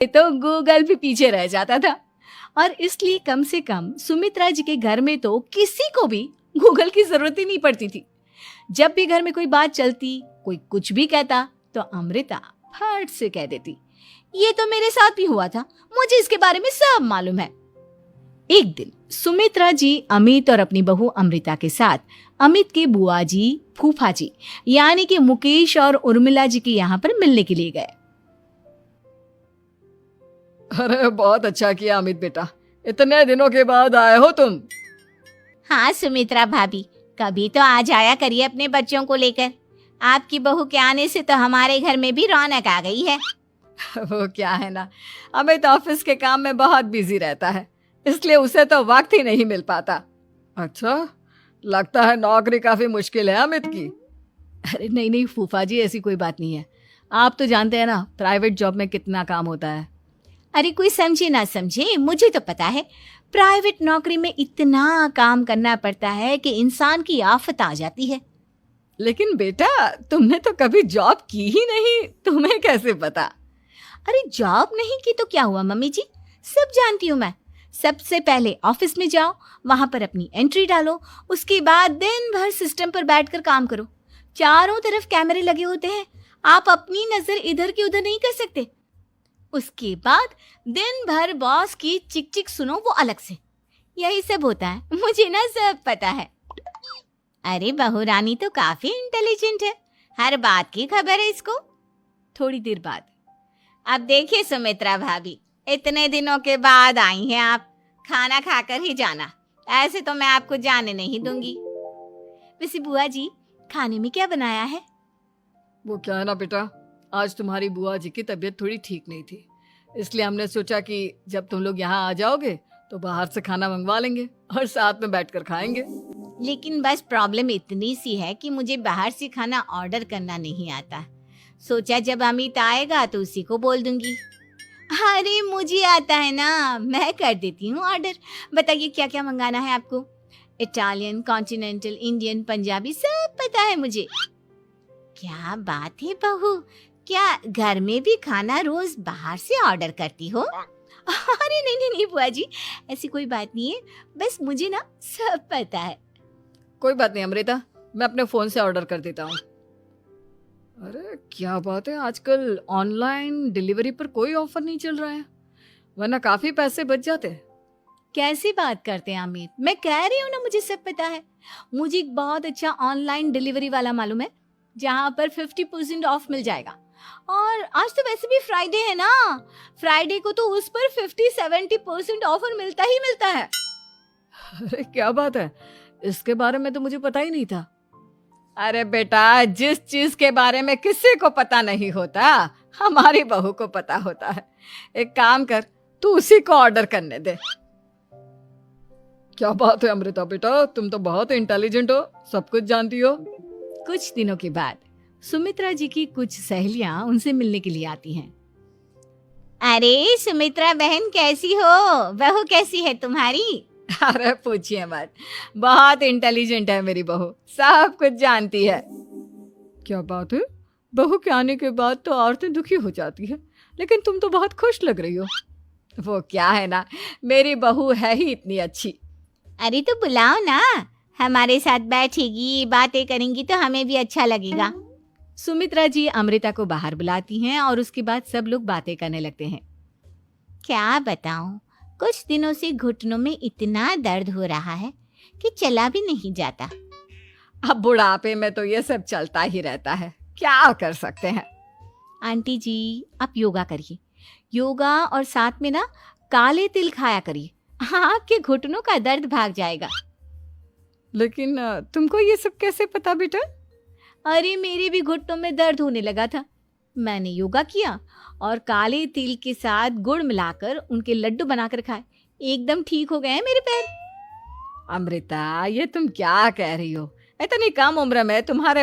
तो गूगल भी पीछे रह जाता था। और इसलिए कम से कम सुमित्रा जी के घर में तो किसी को भी गूगल की जरूरत ही नहीं पड़ती थी। जब भी घर में कोई बात चलती, कोई कुछ भी कहता, तो अमृता फट से कह देती, ये तो मेरे साथ भी हुआ था, मुझे इसके बारे में सब मालूम है। एक दिन सुमित्रा जी अमित और अपनी बहू अमृता के साथ अमित के बुआ जी, फूफा जी यानी कि मुकेश और उर्मिला जी के यहाँ पर मिलने के लिए गए। अरे बहुत अच्छा किया अमित बेटा, इतने दिनों के बाद आए हो तुम। हाँ सुमित्रा भाभी, कभी तो आ जाया करिए अपने बच्चों को लेकर। आपकी बहू के आने से तो हमारे घर में भी रौनक आ गई है। वो क्या है ना, अमित ऑफिस के काम में बहुत बिजी रहता है, इसलिए उसे तो वक्त ही नहीं मिल पाता। अच्छा, लगता है नौकरी काफी मुश्किल है अमित की। अरे नहीं नहीं फूफा जी, ऐसी कोई बात नहीं है। आप तो जानते हैं ना प्राइवेट जॉब में कितना काम होता है। अरे कोई समझे ना समझे, मुझे तो पता है प्राइवेट नौकरी में इतना काम करना पड़ता है कि इंसान की आफत आ जाती है। लेकिन बेटा तुमने तो कभी जॉब की ही नहीं, तुम्हें कैसे पता? अरे जॉब नहीं की तो क्या हुआ मम्मी जी, सब जानती हूँ मैं। सबसे पहले ऑफिस में जाओ, वहां पर अपनी एंट्री डालो, उसके बाद दिन भर सिस्टम पर बैठकर काम करो। चारों तरफ कैमरे लगे होते हैं, आप अपनी नजर इधर की उधर नहीं कर सकते। उसके बाद दिन भर बॉस की चिक चिक सुनो, वो अलग से। यही सब होता है, मुझे ना सब पता है। अरे बहू रानी तो काफी इंटेलिजेंट है, हर बात की खबर है इसको। थोड़ी देर बाद, अब देखिए सुमित्रा भाभी, इतने दिनों के बाद आई हैं आप, खाना खाकर ही जाना, ऐसे तो मैं आपको जाने नहीं दूंगी। वैसे बुआ जी, खाने में क्या बनाया है? वो क्या है ना बेटा, आज तुम्हारी बुआ जी की तबीयत थोड़ी ठीक नहीं थी, इसलिए हमने सोचा कि जब तुम लोग यहाँ आ जाओगे तो बाहर से खाना मंगवा लेंगे और साथ में बैठकर खाएंगे। लेकिन बस प्रॉब्लम इतनी सी है कि मुझे बाहर से खाना ऑर्डर करना नहीं आता। सोचा जब अमित आएगा तो उसी को बोल दूंगी। अरे मुझे आता है ना, मैं कर देती हूँ ऑर्डर। बताइए क्या क्या मंगाना है आपको? इटालियन, कॉन्टिनेंटल, इंडियन, पंजाबी, सब पता है मुझे। क्या बात है बहू, क्या घर में भी खाना रोज बाहर से ऑर्डर करती हो? अरे नहीं नहीं नहीं बुआ जी, ऐसी कोई बात नहीं है, बस मुझे ना सब पता है। कोई बात नहीं अमृता, मैं अपने फोन से ऑर्डर कर देता हूँ। अरे क्या बात है, आजकल ऑनलाइन डिलीवरी पर कोई ऑफर नहीं चल रहा है, वरना काफी पैसे बच जाते। कैसी बात करते हैं अमित, मैं कह रही हूँ ना मुझे सब पता है। मुझे एक बहुत अच्छा ऑनलाइन डिलीवरी वाला मालूम है, जहाँ पर 50% ऑफ मिल जाएगा। और आज तो वैसे भी फ्राइडे है ना, फ्राइडे को तो उस पर 50-70% ऑफर मिलता ही मिलता है। अरे क्या बात है, इसके बारे में तो मुझे पता ही नहीं था। अरे बेटा, जिस चीज के बारे में किसी को पता नहीं होता, हमारी बहू को पता होता है। एक काम कर, तू उसी को ऑर्डर करने दे। क्या बात है अमृता बेटा, तुम तो बहुत इंटेलिजेंट हो, सब कुछ जानती हो। कुछ दिनों के बाद सुमित्रा जी की कुछ सहेलियां उनसे मिलने के लिए आती हैं। अरे सुमित्रा बहन कैसी हो, बहू कैसी है तुम्हारी? अरे पूछिए मत, बहुत इंटेलिजेंट है मेरी बहू, सब कुछ जानती है। क्या बात है, बहू के आने के बाद तो औरतें दुखी हो जाती है, लेकिन तुम तो बहुत खुश लग रही हो। वो क्या है ना, मेरी बहू है ही इतनी अच्छी। अरे तो बुलाओ ना, हमारे साथ बैठेगी, बातें करेंगी तो हमें भी अच्छा लगेगा। सुमित्रा जी अमृता को बाहर बुलाती हैं और उसके बाद सब लोग बातें करने लगते हैं। क्या बताऊं, कुछ दिनों से घुटनों में इतना दर्द हो रहा है कि चला भी नहीं जाता। अब बुढ़ापे में तो ये सब चलता ही रहता है, क्या कर सकते हैं। आंटी जी आप योगा करिए, योगा और साथ में ना काले तिल खाया करिए, आपके घुटनों का दर्द भाग जाएगा। लेकिन तुमको ये सब कैसे पता बेटा? अरे मेरे भी घुटनों में दर्द होने लगा था, मैंने योगा किया और काले तिल के साथ गुड़ मिलाकर उनके लड्डू बनाकर खाए, एकदम ठीक हो गए हैं मेरे पैर। अमृता ये तुम क्या कह रही हो, इतनी कम उम्र में तुम्हारे